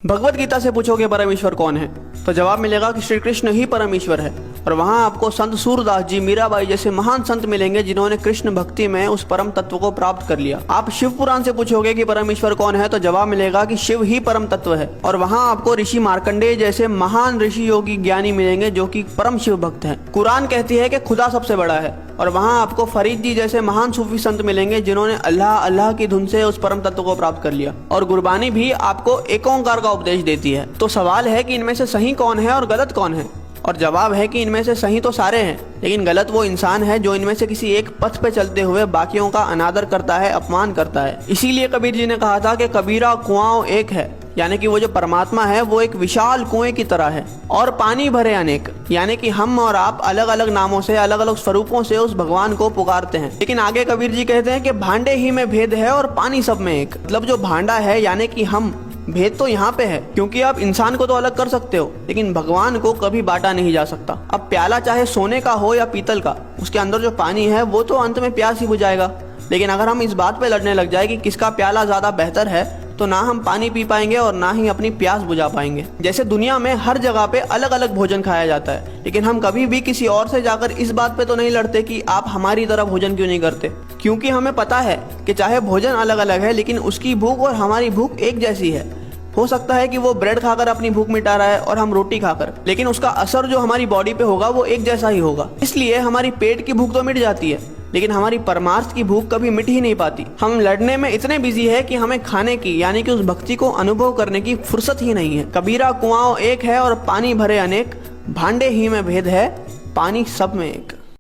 भगवत गीता से पूछोगे परमेश्वर कौन है तो जवाब मिलेगा कि श्री कृष्ण ही परमेश्वर है। और वहाँ आपको संत सूरदास जी, मीराबाई जैसे महान संत मिलेंगे जिन्होंने कृष्ण भक्ति में उस परम तत्व को प्राप्त कर लिया। आप शिव पुराण से पूछोगे कि परमेश्वर कौन है तो जवाब मिलेगा कि शिव ही परम तत्व है। और वहाँ आपको ऋषि मार्कंडेय जैसे महान ऋषि योगी ज्ञानी मिलेंगे जो कि परम शिव भक्त हैं। कुरान कहती है कि खुदा सबसे बड़ा है। और वहाँ आपको फरीद जी जैसे महान सूफी संत मिलेंगे जिन्होंने अल्लाह अल्लाह की धुन से उस परम तत्व को प्राप्त कर लिया। और गुरबानी भी आपको एक ओंकार का उपदेश देती है। तो सवाल है कि इनमें से सही कौन है और गलत कौन है। और जवाब है कि इनमें से सही तो सारे हैं, लेकिन गलत वो इंसान है जो इनमें से किसी एक पथ पे चलते हुए बाकियों का अनादर करता है, अपमान करता है। इसीलिए कबीर जी ने कहा था कि कबीरा कुआं एक है, यानी कि वो जो परमात्मा है वो एक विशाल कुएं की तरह है और पानी भरे अनेक, यानी कि हम और आप अलग अलग नामों से, अलग अलग स्वरूपों से उस भगवान को पुकारते हैं। लेकिन आगे कबीर जी कहते हैं कि भांडे ही में भेद है और पानी सब में एक। मतलब जो भांडा है यानी कि हम, भेद तो यहाँ पे है, क्योंकि आप इंसान को तो अलग कर सकते हो लेकिन भगवान को कभी बांटा नहीं जा सकता। अब प्याला चाहे सोने का हो या पीतल का, उसके अंदर जो पानी है वो तो अंत में प्यास ही बुझाएगा। लेकिन अगर हम इस बात पे लड़ने लग जाए कि किसका प्याला ज्यादा बेहतर है तो ना हम पानी पी पाएंगे और ना ही अपनी प्यास बुझा पाएंगे। जैसे दुनिया में हर जगह पे अलग अलग भोजन खाया जाता है, लेकिन हम कभी भी किसी और से जाकर इस बात पे तो नहीं लड़ते कि आप हमारी तरह भोजन क्यों नहीं करते, क्योंकि हमें पता है कि चाहे भोजन अलग अलग है लेकिन उसकी भूख और हमारी भूख एक जैसी है। हो सकता है कि वो ब्रेड खाकर अपनी भूख मिटा रहा है और हम रोटी खाकर, लेकिन उसका असर जो हमारी बॉडी पे होगा वो एक जैसा ही होगा। इसलिए हमारी पेट की भूख तो मिट जाती है लेकिन हमारी परमार्थ की भूख कभी मिट ही नहीं पाती। हम लड़ने में इतने बिजी है कि हमें खाने की, यानी कि उस भक्ति को अनुभव करने की फुर्सत ही नहीं है। कबीरा कुआं एक है और पानी भरे अनेक, भांडे ही में भेद है, पानी सब में एक।